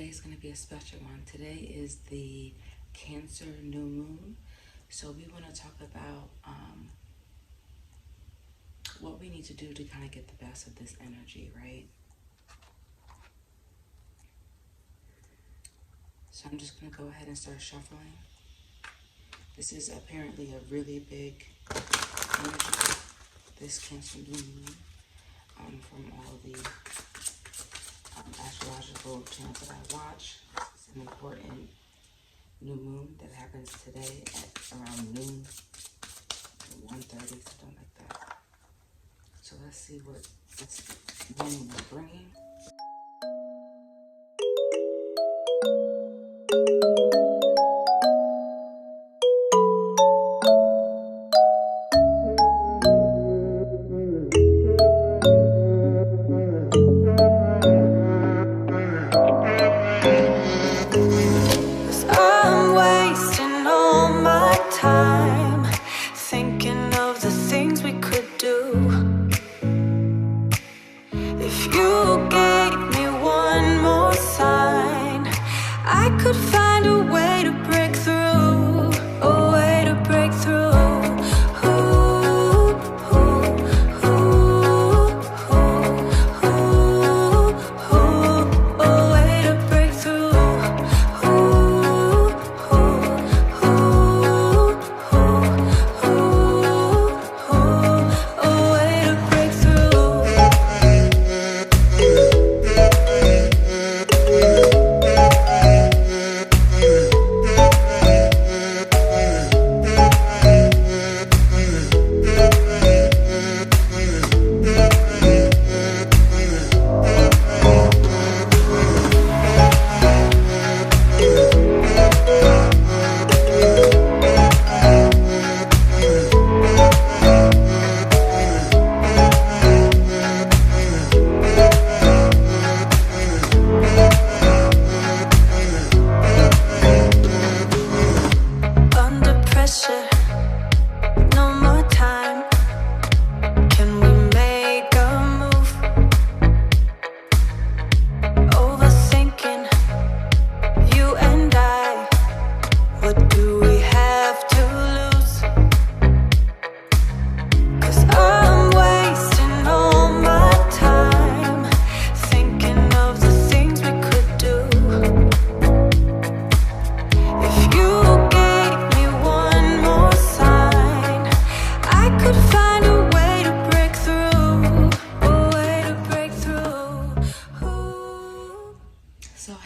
today is going to be a special one. Today is the Cancer new moon. So we want to talk about what we need to do to kind of get the best of this energy, right? So I'm just going to go ahead and start shuffling. This is apparently a really big energy, this Cancer new moon, from all the astrological channels that I watch. It's an important new moon that happens today at around noon, 1:30, something like that. So let's see what this moon is bringing.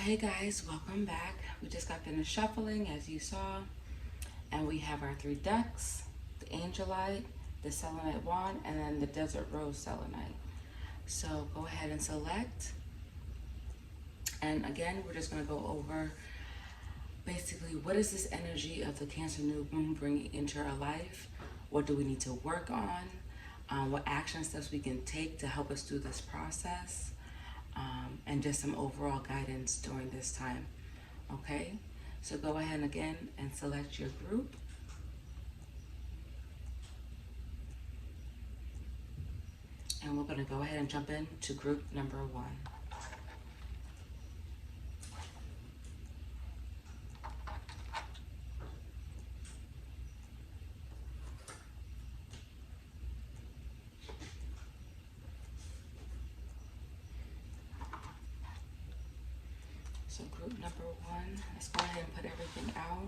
Hey guys, welcome back. We just got finished shuffling, as you saw, and we have our 3 decks: the angelite, the selenite wand, and then the desert rose selenite. So go ahead and select, and again we're just going to go over basically what is this energy of the Cancer new moon bringing into our life, what do we need to work on, what action steps we can take to help us through this process, and just some overall guidance during this time. Okay, so go ahead again and select your group. And we're going to go ahead and jump into group number 1. So group number 1, let's go ahead and put everything out.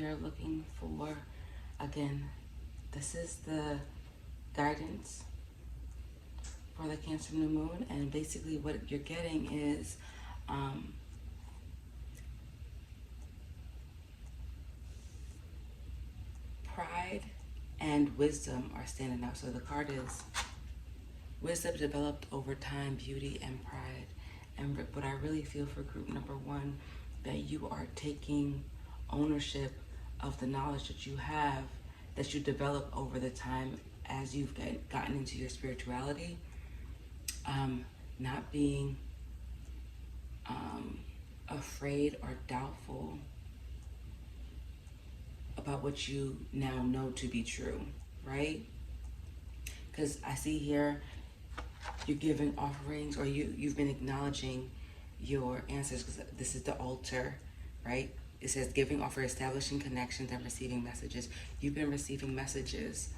you're looking for, again, this is the guidance for the Cancer new moon, and basically what you're getting is pride and wisdom are standing out. So the card is wisdom developed over time, beauty and pride. And what I really feel for group number one, that you are taking ownership of the knowledge that you have, that you develop over the time as you've gotten into your spirituality. Not being afraid or doubtful about what you now know to be true, right? Because I see here you're giving offerings, or you've been acknowledging your ancestors, because this is the altar, right? It says giving, offer, establishing connections, and receiving messages. You've been receiving messages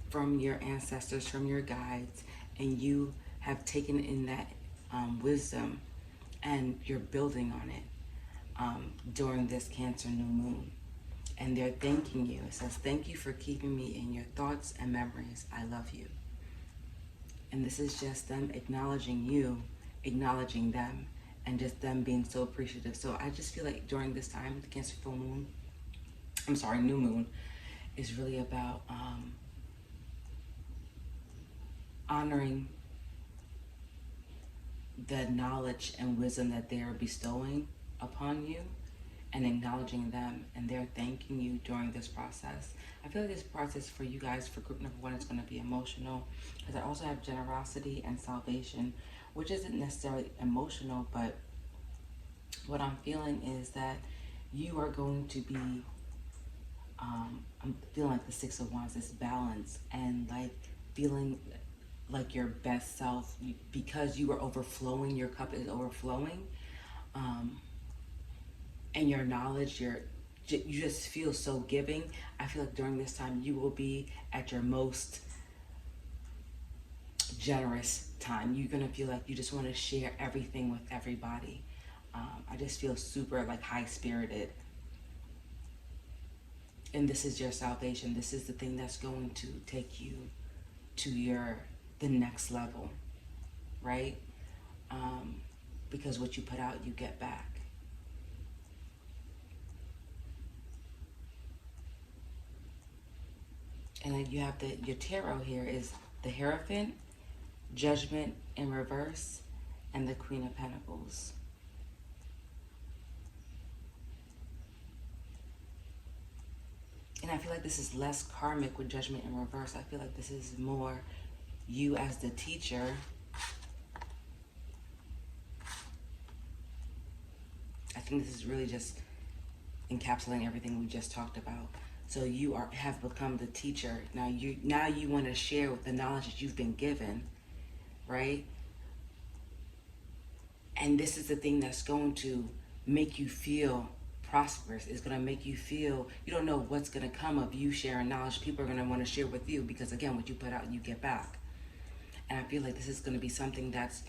from your ancestors, from your guides, and you have taken in that wisdom, and you're building on it during this Cancer new moon. And they're thanking you. It says, thank you for keeping me in your thoughts and memories. I love you. And this is just them acknowledging you, acknowledging them, and just them being so appreciative. So I just feel like during this time, the Cancer new moon, is really about honoring the knowledge and wisdom that they are bestowing upon you, and acknowledging them, and they're thanking you during this process. I feel like this process for you guys, for group number one, is going to be emotional, because I also have generosity and salvation, which isn't necessarily emotional, but what I'm feeling is that you are going to be, I'm feeling like the Six of Wands, this balance, and like feeling like your best self, because you are overflowing, your cup is overflowing, and your knowledge, you just feel so giving. I feel like during this time you will be at your most generous time. You're gonna feel like you just want to share everything with everybody. I just feel super like high-spirited, and this is your salvation. This is the thing that's going to take you to the next level, right? Because what you put out, you get back. And then you have your tarot here is the Hierophant, Judgment in reverse, and the Queen of Pentacles. And I feel like this is less karmic with Judgment in reverse. I feel like this is more you as the teacher I think this is really just encapsulating everything we just talked about. So you have become the teacher. Now you want to share with the knowledge that you've been given, right? And this is the thing that's going to make you feel prosperous. It's going to make you feel, you don't know what's going to come of you sharing knowledge. People are going to want to share with you, because again, what you put out, you get back. And I feel like this is going to be something that's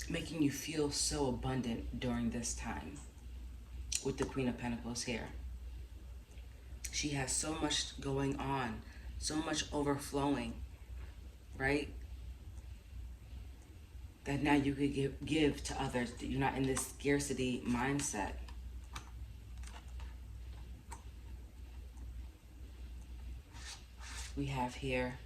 making you feel so abundant during this time. With the Queen of Pentacles here, she has so much going on, so much overflowing, right? That now you could give to others. You're not in this scarcity mindset. We have here,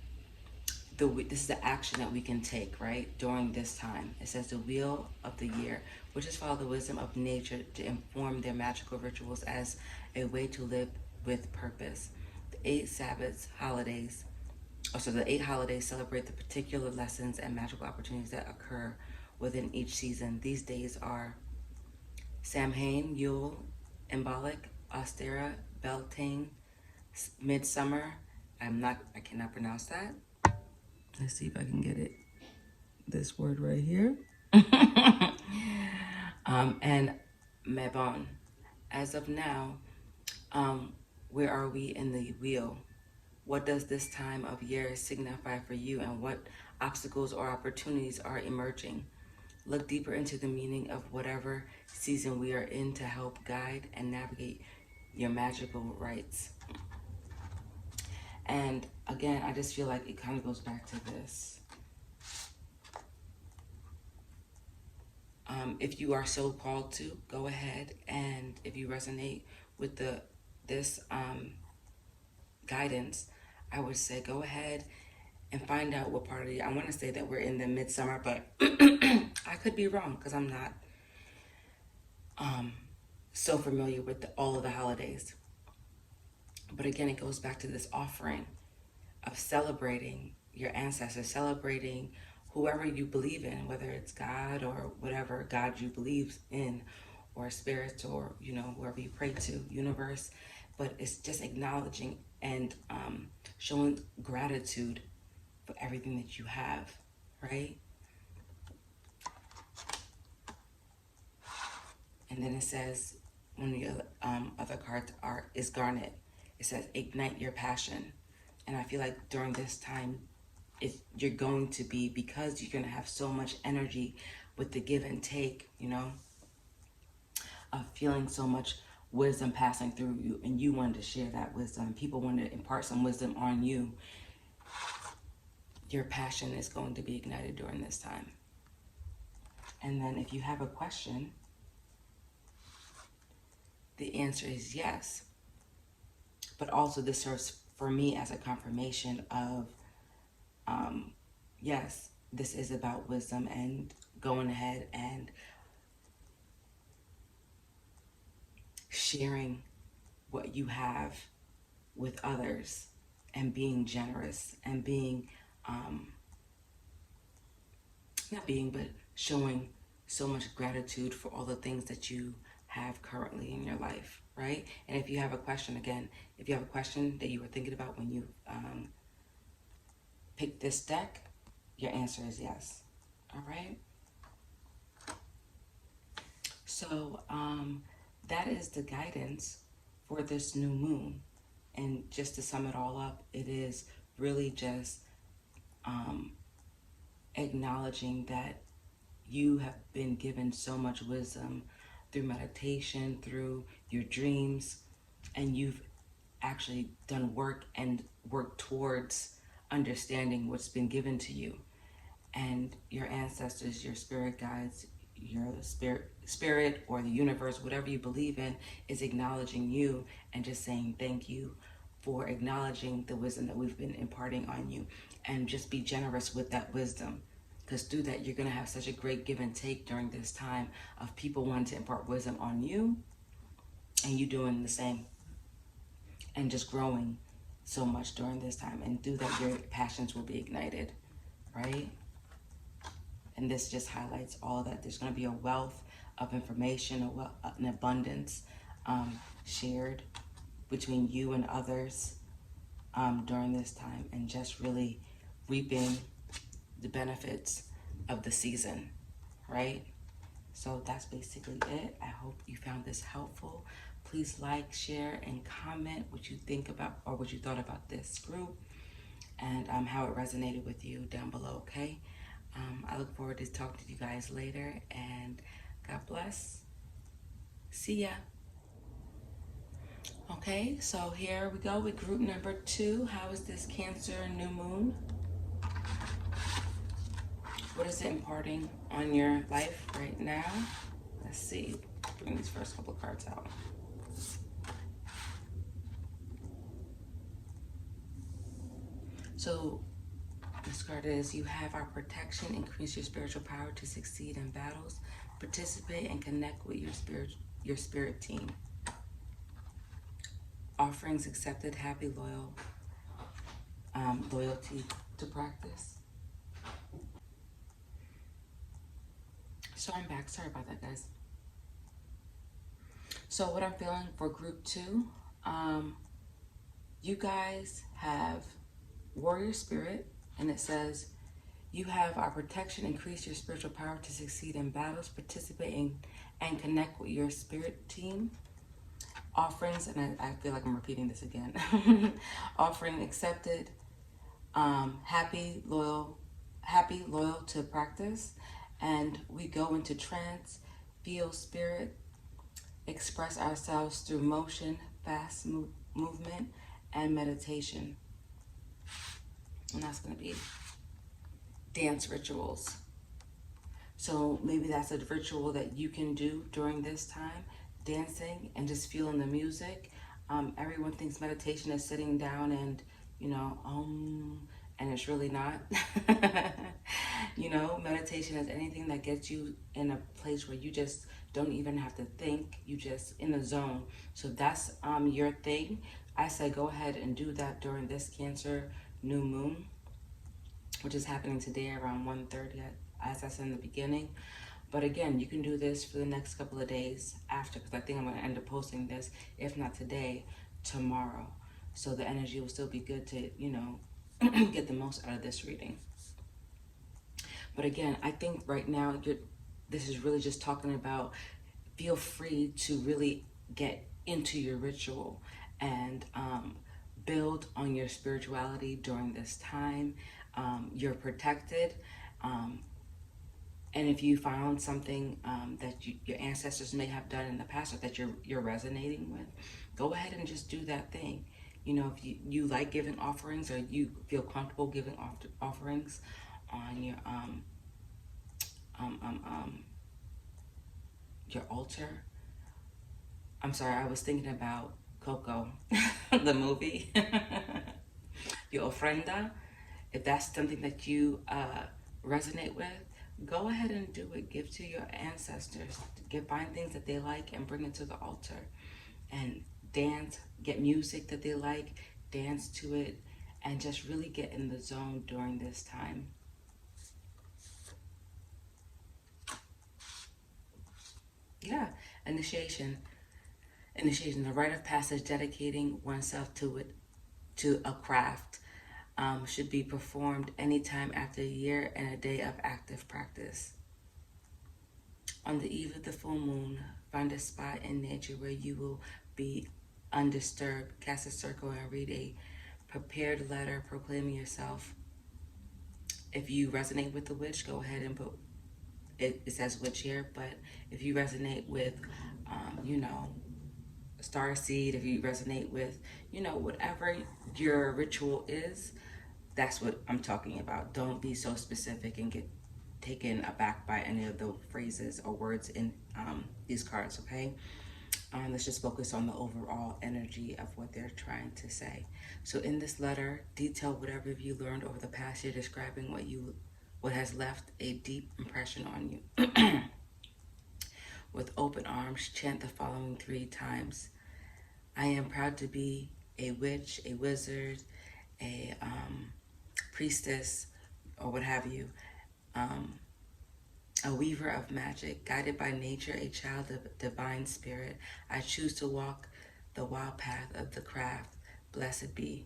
this is the action that we can take, right, during this time. It says the wheel of the year, which is follow the wisdom of nature to inform their magical rituals as a way to live with purpose. The 8 Sabbaths holidays, the 8 holidays celebrate the particular lessons and magical opportunities that occur within each season. These days are Samhain, Yule, Imbolc, Ostara, Beltane, Midsummer. I cannot pronounce that. Let's see if I can get it. This word right here. And Mabon. As of now, where are we in the wheel? What does this time of year signify for you, and what obstacles or opportunities are emerging? Look deeper into the meaning of whatever season we are in to help guide and navigate your magical rites. And again, I just feel like it kind of goes back to this. If you are so called to, go ahead, and if you resonate with this guidance, I would say go ahead and find out what part of the, I want to say that we're in the midsummer, but I could be wrong because I'm not so familiar with all of the holidays. But again, it goes back to this offering of celebrating your ancestors, celebrating whoever you believe in, whether it's God or whatever God you believe in, or spirits, or, you know, whoever you pray to, universe. But it's just acknowledging and showing gratitude for everything that you have, right? And then it says, one of the other cards is Garnet. It says, ignite your passion. And I feel like during this time, you're going to be, because you're going to have so much energy with the give and take, you know, of feeling so much wisdom passing through you, and you wanted to share that wisdom. People want to impart some wisdom on you. Your passion is going to be ignited during this time. And then if you have a question, the answer is yes. But also this serves for me as a confirmation of, yes, this is about wisdom and going ahead and sharing what you have with others and being generous and being, but showing so much gratitude for all the things that you have currently in your life, right? And if you have a question, again, if you have a question that you were thinking about when you picked this deck, your answer is yes. All right? So that is the guidance for this new moon. And just to sum it all up, it is really just acknowledging that you have been given so much wisdom through meditation, through your dreams, and you've actually done work and worked towards understanding what's been given to you. And your ancestors, your spirit guides, your spirit or the universe, whatever you believe in, is acknowledging you and just saying thank you for acknowledging the wisdom that we've been imparting on you. And just be generous with that wisdom, because through that you're going to have such a great give and take during this time of people wanting to impart wisdom on you and you doing the same, and just growing so much during this time. And through that your passions will be ignited, right? And this just highlights all of that. There's going to be a wealth of information, an abundance shared between you and others during this time, and just really reaping the benefits of the season, right? So that's basically it. I hope you found this helpful. Please like, share, and comment what you think about or what you thought about this group, and how it resonated with you down below, okay? I look forward to talking to you guys later, and God bless. See ya. Okay, so here we go with group number 2. How is this Cancer new moon? What is it imparting on your life right now? Let's see. Bring these first couple cards out. So this card is, you have our protection, increase your spiritual power to succeed in battles, participate and connect with your spirit team. Offerings accepted, happy, loyal, loyalty to practice. So I'm back, sorry about that, guys. So what I'm feeling for group 2, you guys have warrior spirit, and it says, you have our protection, increase your spiritual power to succeed in battles, participate in and connect with your spirit team. Offerings, and I feel like I'm repeating this again. Offering accepted, happy, loyal to practice, And we go into trance, feel spirit, express ourselves through motion, fast movement, and meditation. And that's going to be dance rituals. So maybe that's a ritual that you can do during this time, dancing and just feeling the music. Everyone thinks meditation is sitting down and, and it's really not. Meditation is anything that gets you in a place where you just don't even have to think, you just in the zone. So that's your thing. I say go ahead and do that during this Cancer new moon, which is happening today around 1:30, as I said in the beginning. But again, you can do this for the next couple of days after, because I think I'm going to end up posting this, if not today, tomorrow. So the energy will still be good to, get the most out of this reading. But again, I think right now, this is really just talking about, feel free to really get into your ritual and build on your spirituality during this time. You're protected. And if you found something that your ancestors may have done in the past or that you're resonating with, go ahead and just do that thing. If you like giving offerings or you feel comfortable giving offerings on your altar. I'm sorry, I was thinking about Coco, the movie. Your ofrenda. If that's something that you resonate with, go ahead and do it. Give to your ancestors. Find things that they like and bring it to the altar. And dance, get music that they like, dance to it, and just really get in the zone during this time. Yeah, initiation, the rite of passage, dedicating oneself to a craft, should be performed anytime after a year and a day of active practice. On the eve of the full moon, find a spot in nature where you will be undisturbed. Cast a circle and read a prepared letter proclaiming yourself. If you resonate with the witch, go ahead and put it says witch here, but if you resonate with star seed, if you resonate with whatever your ritual is, that's what I'm talking about. Don't be so specific and get taken aback by any of the phrases or words in these cards, okay? Let's just focus on the overall energy of what they're trying to say. So in this letter, detail whatever you learned over the past year, describing what has left a deep impression on you. With open arms, chant the following 3 times. I am proud to be a witch, a wizard, a priestess, or what have you, a weaver of magic, guided by nature, a child of divine spirit. I choose to walk the wild path of the craft. Blessed be.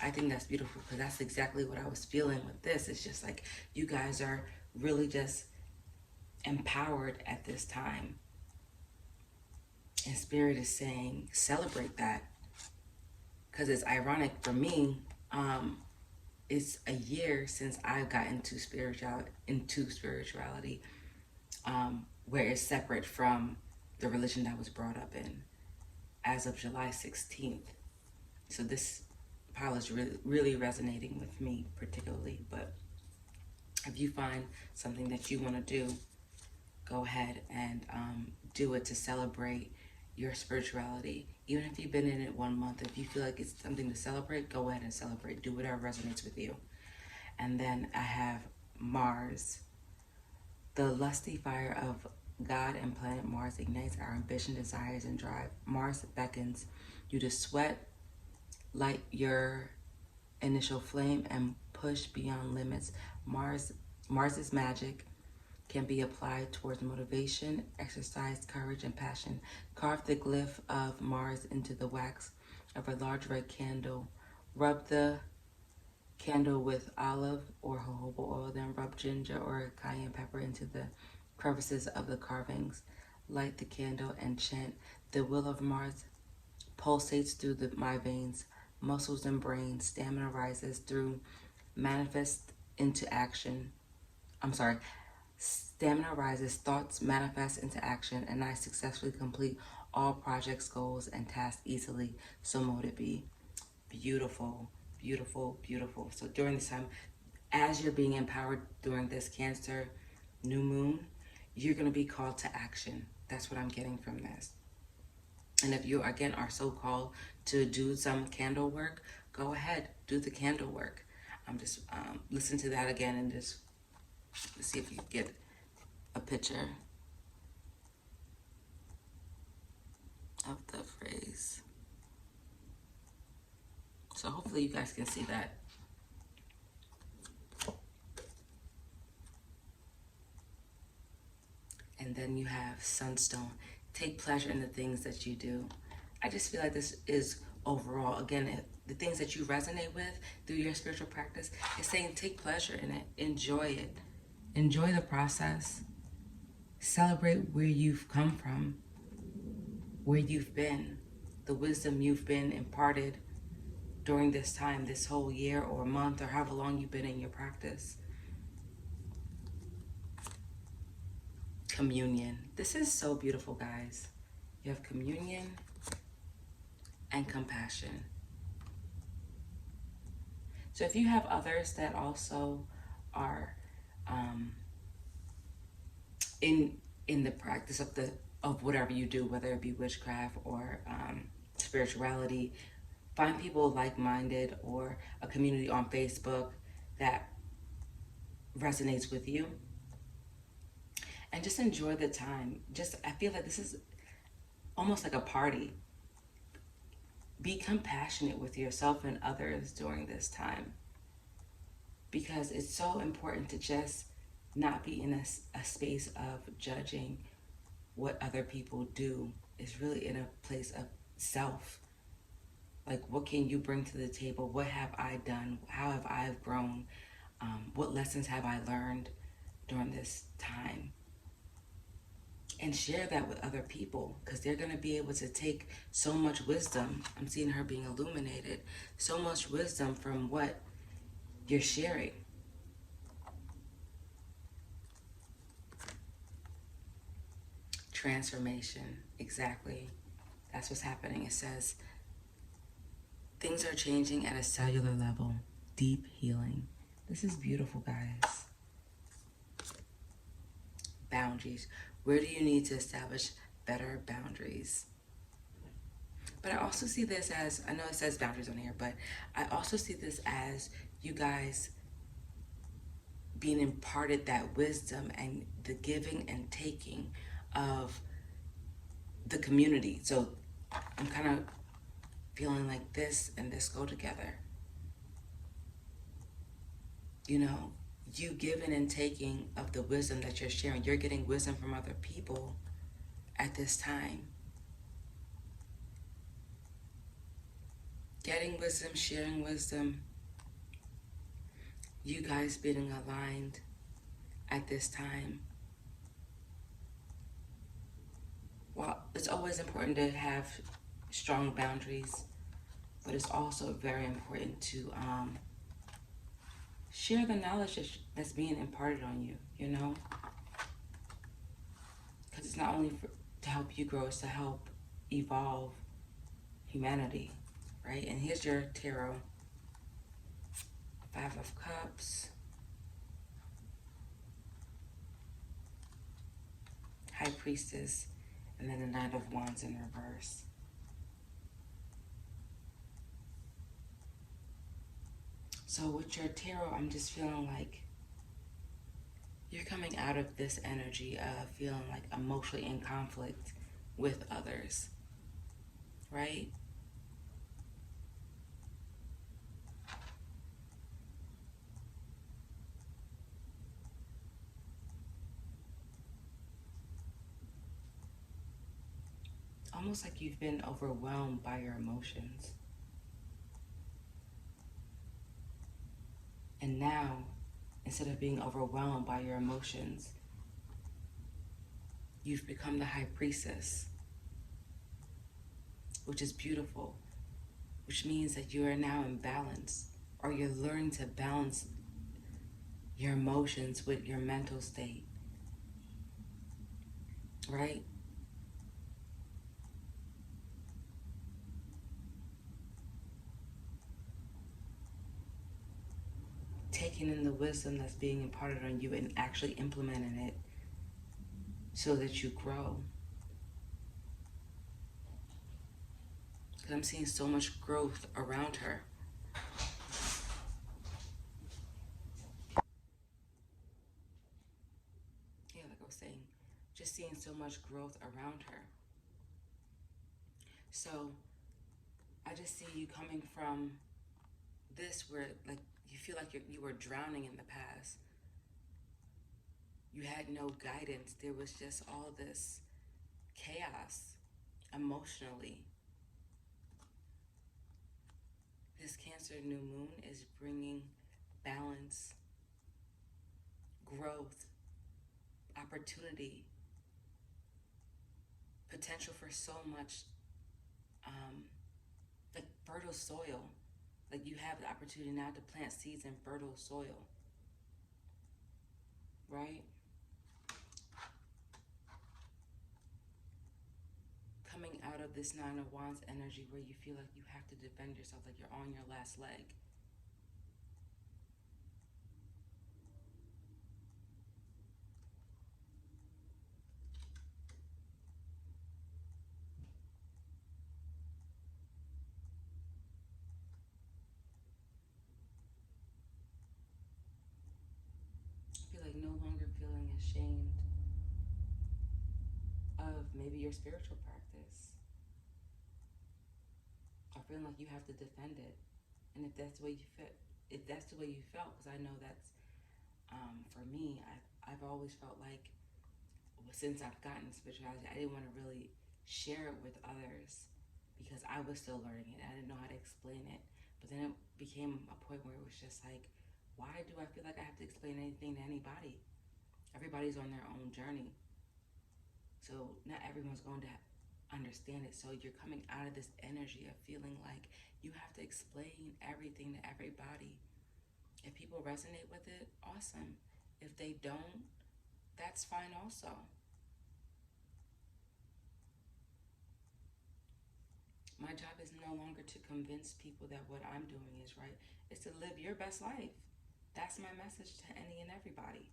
I think that's beautiful, because that's exactly what I was feeling with this. It's just like you guys are really just empowered at this time. And Spirit is saying, celebrate that. Because it's ironic for me, it's a year since I got into spirituality, where it's separate from the religion that I was brought up in, as of July 16th. So this pile is really resonating with me particularly. But if you find something that you want to do, go ahead and do it to celebrate your spirituality. Even if you've been in it 1 month, if you feel like it's something to celebrate, go ahead and celebrate. Do whatever resonates with you. And then I have Mars. The lusty fire of God and planet Mars ignites our ambition, desires, and drive. Mars beckons you to sweat, light your initial flame, and push beyond limits. Mars's magic can be applied towards motivation, exercise, courage, and passion. Carve the glyph of Mars into the wax of a large red candle. Rub the candle with olive or jojoba oil, then rub ginger or cayenne pepper into the crevices of the carvings. Light the candle and chant, the will of Mars pulsates through my veins, muscles and brain. Stamina rises through manifest into action. Stamina rises, thoughts manifest into action, and I successfully complete all projects, goals, and tasks easily. So mote it be. Beautiful, beautiful, beautiful. So during this time, as you're being empowered during this Cancer new moon, you're going to be called to action. That's what I'm getting from this. And if you, again, are so called to do some candle work, go ahead, do the candle work. I'm just listen to that again and just see if you get a picture of the phrase. So hopefully you guys can see that. And then you have Sunstone. Take pleasure in the things that you do. I just feel like this is overall, again, the things that you resonate with through your spiritual practice, is saying take pleasure in it. Enjoy it. Enjoy the process. Celebrate where you've come from, where you've been, the wisdom you've been imparted during this time, this whole year or month or however long you've been in your practice. Communion. This is so beautiful, guys. You have communion and compassion. So if you have others that also are in the practice of whatever you do, whether it be witchcraft or spirituality, find people like-minded or a community on Facebook that resonates with you, and just enjoy the time. I feel like this is almost like a party. Be compassionate with yourself and others during this time, because it's so important to just not be in a space of judging what other people do. It's really in a place of self. Like, what can you bring to the table? What have I done? How have I grown? What lessons have I learned during this time? And share that with other people, because they're going to be able to take so much wisdom. I'm seeing her being illuminated. So much wisdom from what you're sharing. Transformation. Exactly. That's what's happening. It says, things are changing at a cellular level. Deep healing. This is beautiful, guys. Boundaries. Where do you need to establish better boundaries? But I also see this as, I know it says boundaries on here, but I also see this as you guys being imparted that wisdom and the giving and taking of the community. So I'm kind of feeling like this and this go together. You know, you giving and taking of the wisdom that you're sharing. You're getting wisdom from other people at this time. Getting wisdom, sharing wisdom. You guys being aligned at this time. Well, it's always important to have strong boundaries, but it's also very important to share the knowledge that's being imparted on you, you know? Because it's not only to help you grow, it's to help evolve humanity, right? And here's your tarot. 5 of Cups. High Priestess. And then the Knight of Wands in reverse. So with your tarot, I'm just feeling like you're coming out of this energy of feeling like emotionally in conflict with others, right? Almost like you've been overwhelmed by your emotions. And now, instead of being overwhelmed by your emotions, you've become the High Priestess, which is beautiful, which means that you are now in balance, or you're learning to balance your emotions with your mental state. right? Taking in the wisdom that's being imparted on you and actually implementing it so that you grow. Because I'm seeing so much growth around her. Yeah, like I was saying, just seeing so much growth around her. So I just see you coming from this where like you feel like you were drowning in the past. You had no guidance. There was just all this chaos emotionally. This Cancer new moon is bringing balance, growth, opportunity, potential for so much, um, like fertile soil. Like you have the opportunity now to plant seeds in fertile soil, right? Coming out of this Nine of Wands energy where you feel like you have to defend yourself, like you're on your last leg. I feel like no longer feeling ashamed of maybe your spiritual practice, or feeling like you have to defend it. And if that's the way you feel, if that's the way you felt, because I know that's for me, I've always felt like since I've gotten spirituality, I didn't want to really share it with others because I was still learning it. I didn't know how to explain it. But then it became a point where it was just like, why do I feel like I have to explain anything to anybody? Everybody's on their own journey. So not everyone's going to understand it. So you're coming out of this energy of feeling like you have to explain everything to everybody. If people resonate with it, awesome. If they don't, that's fine also. My job is no longer to convince people that what I'm doing is right. It's to live your best life. That's my message to any and everybody.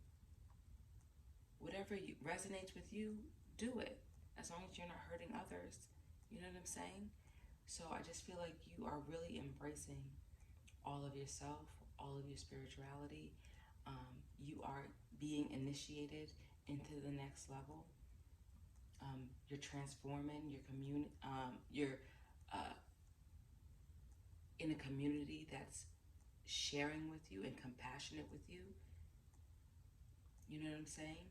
Whatever resonates with you, do it. As long as you're not hurting others. You know what I'm saying? So I just feel like you are really embracing all of yourself, all of your spirituality. You are being initiated into the next level. You're transforming your community. You're uh, in a community that's sharing with you and compassionate with you. You know what I'm saying?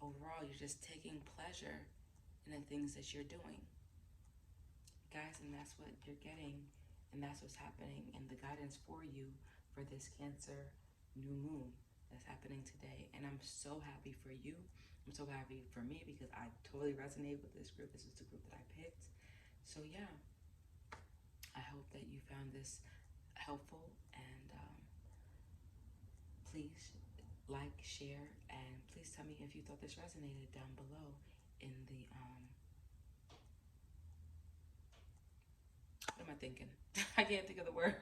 Overall, you're just taking pleasure in the things that you're doing. Guys, and that's what you're getting, and that's what's happening, and the guidance for you for this Cancer new moon that's happening today. And I'm so happy for you. I'm so happy for me because I totally resonate with this group. This is the group that I picked. So yeah, I hope that you found this helpful, and please like, share, and please tell me if you thought this resonated down below in the what am I thinking? I can't think of the word.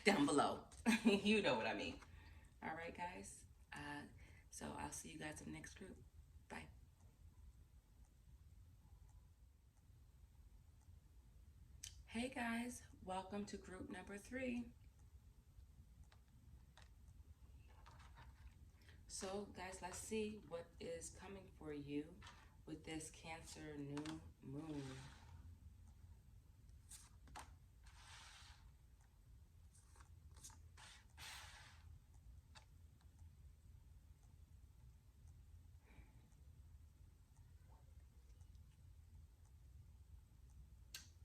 Down below. You know what I mean. All right, guys. So I'll see you guys in the next group. Bye. Hey guys, welcome to group number 3. So guys, let's see what is coming for you with this Cancer new moon.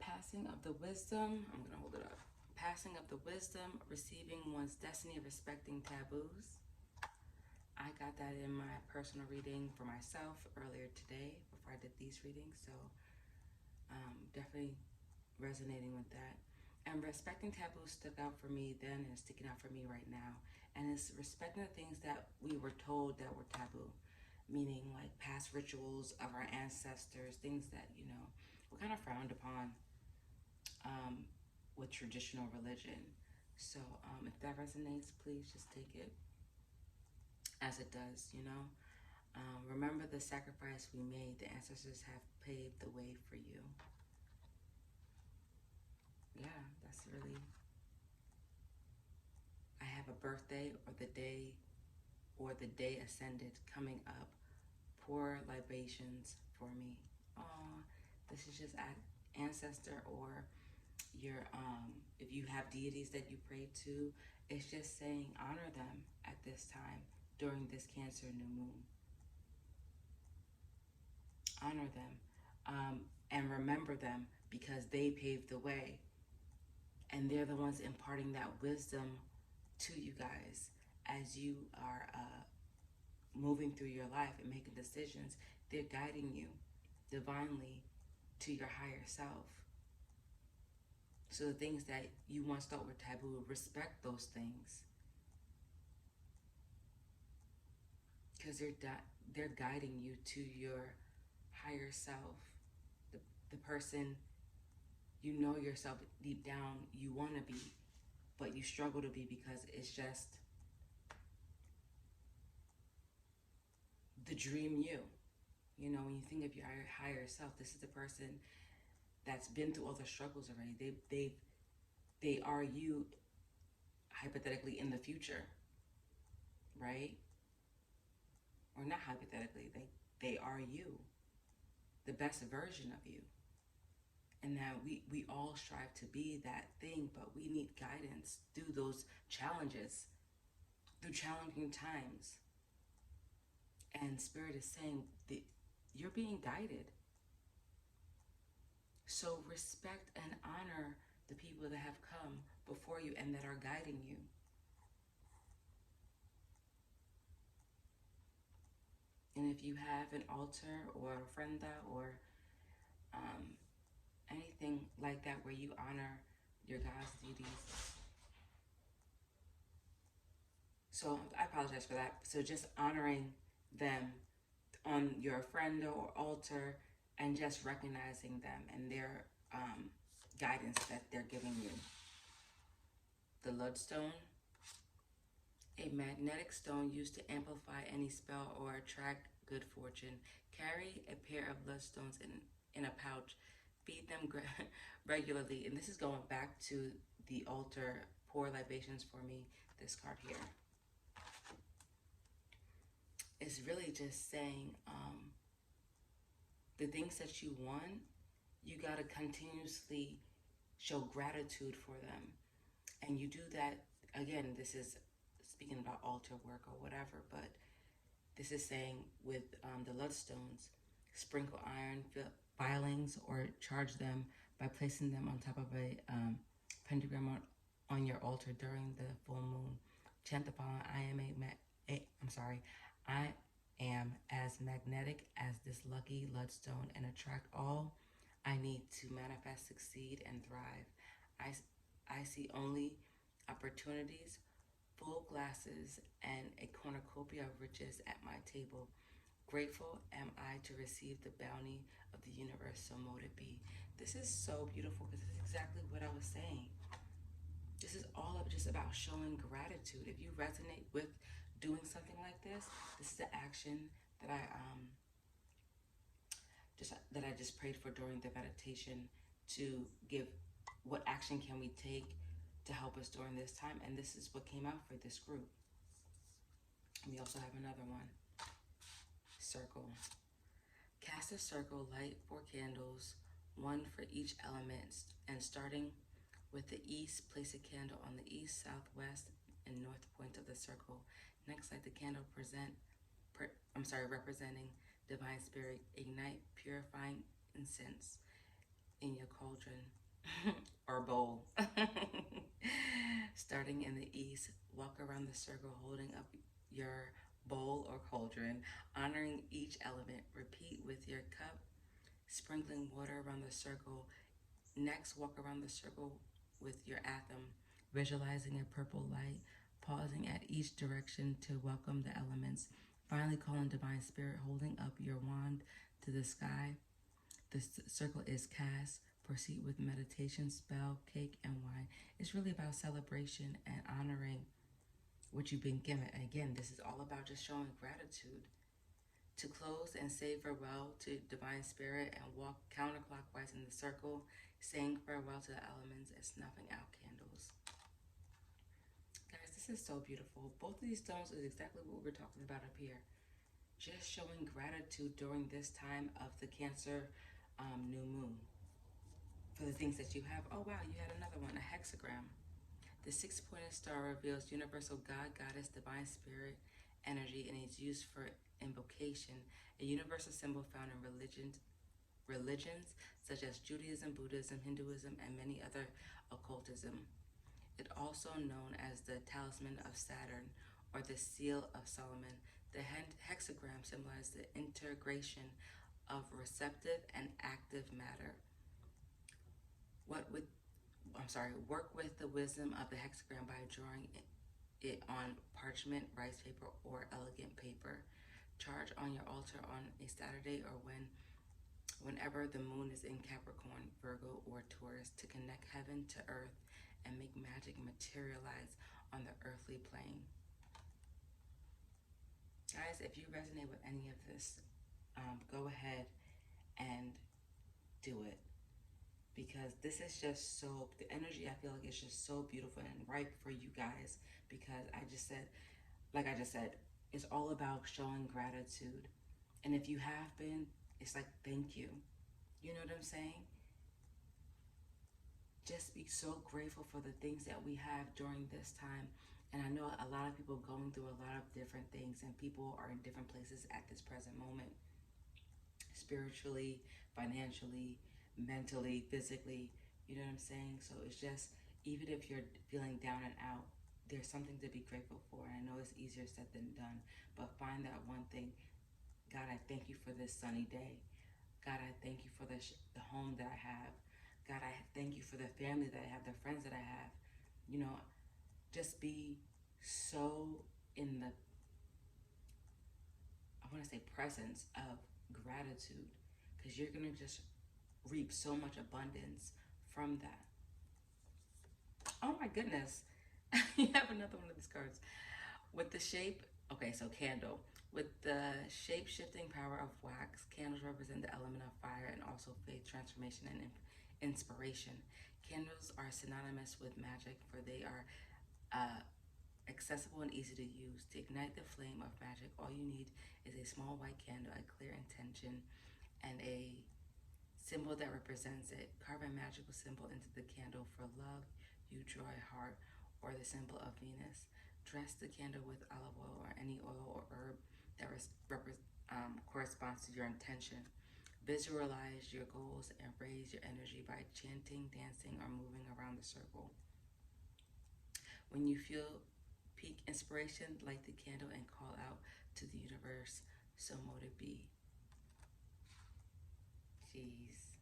Passing of the wisdom. I'm gonna hold it up. Passing of the wisdom, receiving one's destiny, respecting taboos. I got that in my personal reading for myself earlier today before I did these readings. So definitely resonating with that. And respecting taboos stuck out for me then and sticking out for me right now. And it's respecting the things that we were told that were taboo, meaning like past rituals of our ancestors, things that, you know, were kind of frowned upon with traditional religion. So if that resonates, please just take it as it does, you know. Remember the sacrifice we made. The ancestors have paved the way for you. Yeah, that's really... I have a birthday or the day ascended coming up. Pour libations for me. Oh, this is just ancestor, or your if you have deities that you pray to, it's just saying honor them at this time during this Cancer new moon. Honor them and remember them, because they paved the way and they're the ones imparting that wisdom to you guys as you are moving through your life and making decisions. They're guiding you divinely to your higher self. So the things that you once thought were taboo, respect those things, because they're guiding you to your higher self, the person you know yourself deep down you want to be, but you struggle to be because it's just the dream you. You know, when you think of your higher self, this is the person that's been through all the struggles already. They are you, hypothetically, in the future, right? Or not hypothetically, they are you, the best version of you. And that we all strive to be that thing, but we need guidance through those challenges, through challenging times. And Spirit is saying that you're being guided. So respect and honor the people that have come before you and that are guiding you. And if you have an altar or a ofrenda or anything like that where you honor your gods, deities. So I apologize for that. So just honoring them on your ofrenda or altar and just recognizing them and their guidance that they're giving you. The Loodstone, a magnetic stone used to amplify any spell or attract good fortune. Carry a pair of bloodstones in a pouch. Feed them regularly. And this is going back to the altar. Pour libations for me. This card here. It's really just saying the things that you want, you got to continuously show gratitude for them. And you do that, again, this is speaking about altar work or whatever, but this is saying with the Loodstones, sprinkle iron filings or charge them by placing them on top of a pentagram on your altar during the full moon. Chant the following: I am as magnetic as this lucky Loodstone and attract all I need to manifest, succeed, and thrive. I see only opportunities, full glasses, and a cornucopia of riches at my table. Grateful am I to receive the bounty of the universe, so mote it be. This is so beautiful because it's exactly what I was saying. This is all of just about showing gratitude. If you resonate with doing something like this is the action that I just prayed for during the meditation, to give what action can we take to help us during this time. And this is what came out for this group. We also have another one. Circle. Cast a circle, light 4 candles, 1 for each element, and starting with the east, place a candle on the east, southwest, and north point of the circle. Next, light the candle representing divine spirit. Ignite purifying incense in your cauldron or bowl. Starting in the east, walk around the circle holding up your bowl or cauldron, honoring each element. Repeat with your cup, sprinkling water around the circle. Next, walk around the circle with your atom, visualizing a purple light pausing at each direction to welcome the elements. Finally, calling Divine Spirit, holding up your wand to the sky. The circle is cast. Proceed with meditation, spell, cake, and wine. It's really about celebration and honoring what you've been given. And again, this is all about just showing gratitude. To close and say farewell to Divine Spirit and walk counterclockwise in the circle, saying farewell to the elements and snuffing out candles. Guys, this is so beautiful. Both of these stones is exactly what we're talking about up here. Just showing gratitude during this time of the Cancer new moon for the things that you have. Oh wow, you had another one, a hexagram. The 6-pointed star reveals universal God, Goddess, Divine Spirit energy, and is used for invocation, a universal symbol found in religions such as Judaism, Buddhism, Hinduism, and many other occultism. It also known as the talisman of Saturn or the seal of Solomon. The hexagram symbolizes the integration of receptive and active matter. Work with the wisdom of the hexagram by drawing it on parchment, rice paper, or elegant paper. Charge on your altar on a Saturday or whenever the moon is in Capricorn, Virgo, or Taurus to connect heaven to earth and make magic materialize on the earthly plane. Guys, if you resonate with any of this, go ahead and do it. Because this is just so, the energy I feel like is just so beautiful and ripe for you guys. Because I just said, it's all about showing gratitude. And if you have been, it's like, thank you. You know what I'm saying? Just be so grateful for the things that we have during this time. And I know a lot of people going through a lot of different things, and people are in different places at this present moment. Spiritually, financially, mentally, physically, you know what I'm saying? So it's just, even if you're feeling down and out, there's something to be grateful for. And I know it's easier said than done, but find that one thing. God, I thank you for this sunny day. God, I thank you for the home that I have. God, I thank you for the family that I have, the friends that I have. You know, just be so in the, I want to say, presence of gratitude, because you're going to just reap so much abundance from that. Oh my goodness. You have another one of these cards. With the shape, okay, so candle. With the shape-shifting power of wax, candles represent the element of fire and also faith, transformation, and inspiration. Candles are synonymous with magic, for they are accessible and easy to use. To ignite the flame of magic, all you need is a small white candle, a clear intention, and a symbol that represents it. Carve a magical symbol into the candle. For love, you draw a heart or the symbol of Venus. Dress the candle with olive oil or any oil or herb that corresponds to your intention. Visualize your goals and raise your energy by chanting, dancing, or moving around the circle. When you feel peak inspiration, light the candle and call out to the universe, so mote it be. Jeez.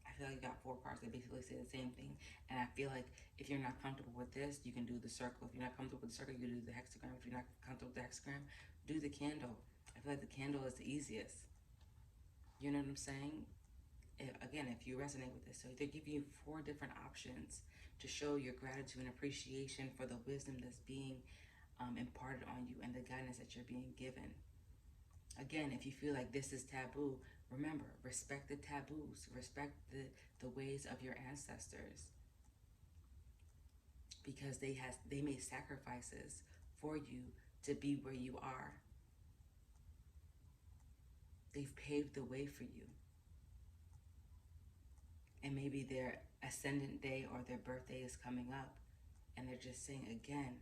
I feel like you got 4 cards that basically say the same thing. And I feel like if you're not comfortable with this, you can do the circle. If you're not comfortable with the circle, you can do the hexagram. If you're not comfortable with the hexagram, do the candle. I feel like the candle is the easiest. You know what I'm saying? Again, if you resonate with this. So they're giving you 4 different options to show your gratitude and appreciation for the wisdom that's being imparted on you and the guidance that you're being given. Again, if you feel like this is taboo, remember, respect the taboos, respect the ways of your ancestors, because they made sacrifices for you to be where you are. They've paved the way for you. And maybe their ascendant day or their birthday is coming up, and they're just saying, again,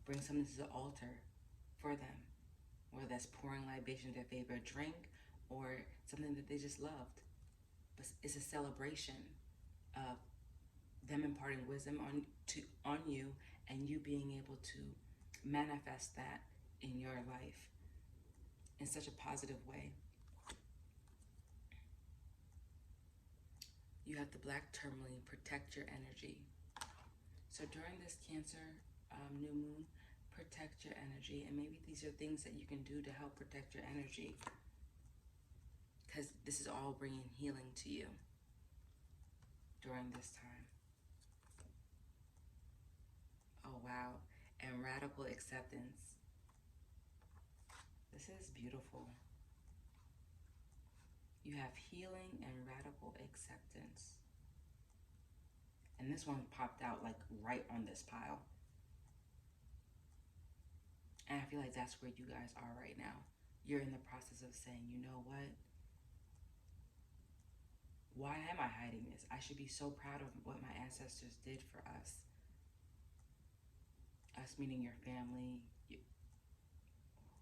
bring something to the altar for them, whether that's pouring libation, their favorite drink, or something that they just loved. But it's a celebration of them imparting wisdom on you, and you being able to manifest that in your life in such a positive way. You have the black tourmaline, protect your energy. So during this Cancer new moon, protect your energy. And maybe these are things that you can do to help protect your energy, because this is all bringing healing to you during this time. Oh, wow. And radical acceptance. This is beautiful. You have healing and radical acceptance. And this one popped out like right on this pile. And I feel like that's where you guys are right now. You're in the process of saying, you know what? Why am I hiding this? I should be so proud of what my ancestors did for us. Us meaning your family,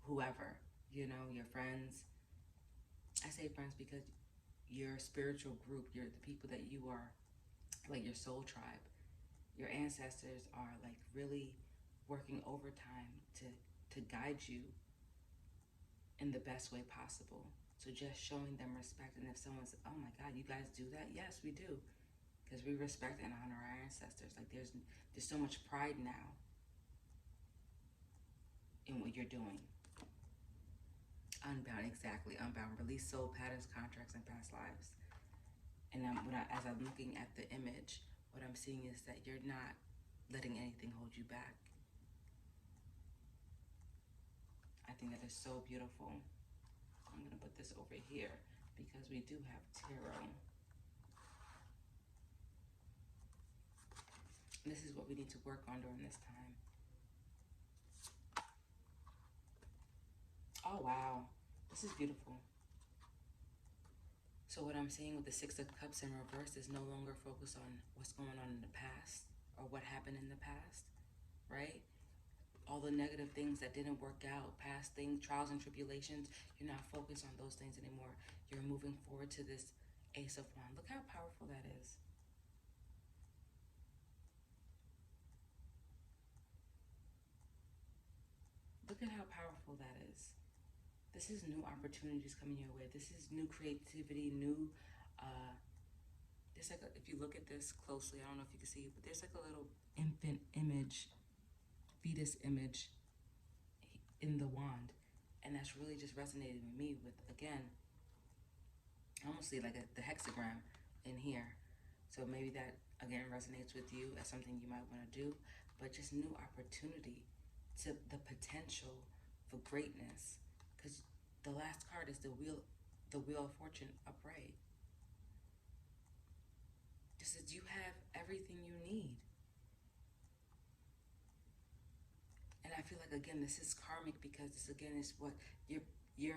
whoever, you know, your friends. I say friends because your spiritual group, you're the people that you are, like your soul tribe. Your ancestors are like really working overtime to guide you in the best way possible. So just showing them respect. And if someone's, oh my God, you guys do that? Yes, we do. Because we respect and honor our ancestors. Like there's so much pride now in what you're doing. Unbound, exactly, unbound. Release soul patterns, contracts, and past lives. And as I'm looking at the image, what I'm seeing is that you're not letting anything hold you back. I think that is so beautiful. I'm going to put this over here because we do have tarot. This is what we need to work on during this time. Oh, wow. This is beautiful. So what I'm seeing with the Six of Cups in reverse is no longer focused on what's going on in the past or what happened in the past, right? All the negative things that didn't work out, past things, trials and tribulations, you're not focused on those things anymore. You're moving forward to this Ace of Wands. Look how powerful that is. Look at how powerful that is. This is new opportunities coming your way. This is new creativity, new, there's like if you look at this closely, I don't know if you can see it, but there's like a little infant image, fetus image in the wand. And that's really just resonated with me with, again, I almost see like the hexagram in here. So maybe that, again, resonates with you as something you might want to do, but just new opportunity to the potential for greatness. Because the last card is the Wheel of Fortune upright. This is, you have everything you need. And I feel like, again, this is karmic because this, again, is what your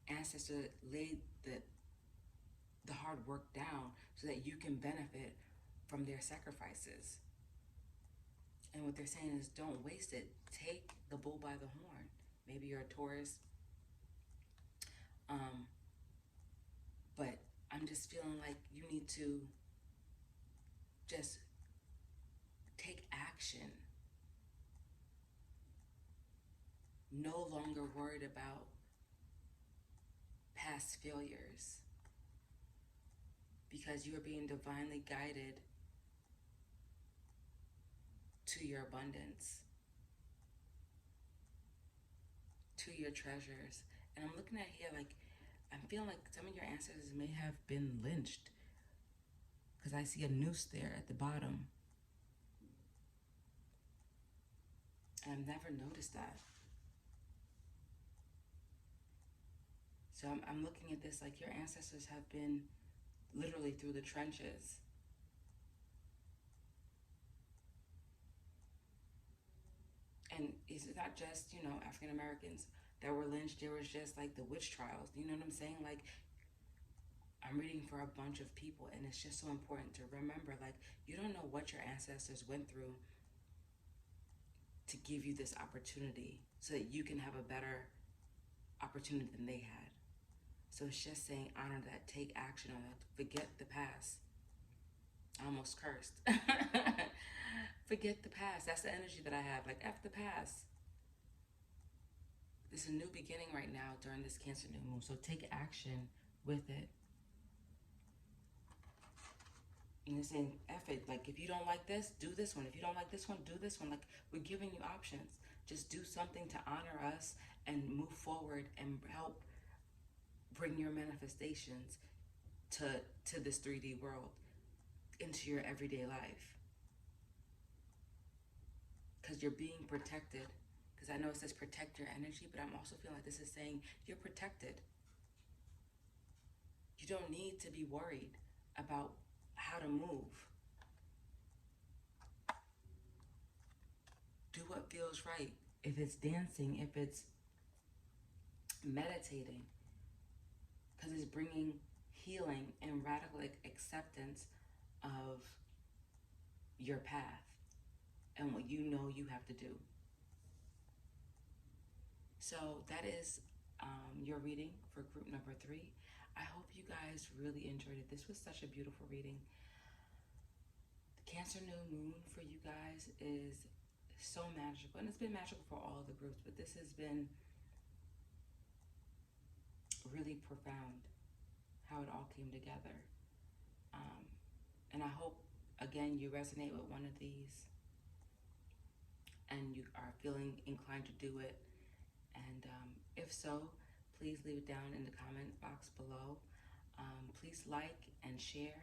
ancestor laid the hard work down so that you can benefit from their sacrifices. And what they're saying is don't waste it. Take the bull by the horn. Maybe you're a Taurus. But I'm just feeling like you need to just take action. No longer worried about past failures, because you are being divinely guided to your abundance, to your treasures. And I'm looking at here like, I'm feeling like some of your ancestors may have been lynched, because I see a noose there at the bottom. And I've never noticed that. So I'm looking at this like your ancestors have been literally through the trenches. And it's not just, you know, African Americans that were lynched. There was just like the witch trials. You know what I'm saying? Like, I'm reading for a bunch of people, and it's just so important to remember, like, you don't know what your ancestors went through to give you this opportunity so that you can have a better opportunity than they had. So it's just saying, honor that, take action on that, forget the past. I almost cursed. Forget the past. That's the energy that I have, like, F the past. This is a new beginning right now during this Cancer new moon, so take action with it. And they're saying, F it, like, if you don't like this, do this one. If you don't like this one, do this one. Like, we're giving you options. Just do something to honor us and move forward and help bring your manifestations to this 3D world, into your everyday life. Because you're being protected. Because I know it says protect your energy, but I'm also feeling like this is saying you're protected. You don't need to be worried about how to move. Do what feels right. If it's dancing, if it's meditating, because it's bringing healing and radical acceptance of your path and what you know you have to do. So that is your reading for group number 3. I hope you guys really enjoyed it. This was such a beautiful reading. The Cancer New Moon for you guys is so magical, and it's been magical for all the groups, but this has been really profound, how it all came together. And I hope, again, you resonate with one of these and you are feeling inclined to do it. And if so, please leave it down in the comment box below. Please like and share.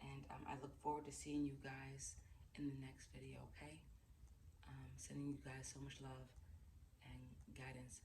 And I look forward to seeing you guys in the next video, okay? Sending you guys so much love and guidance.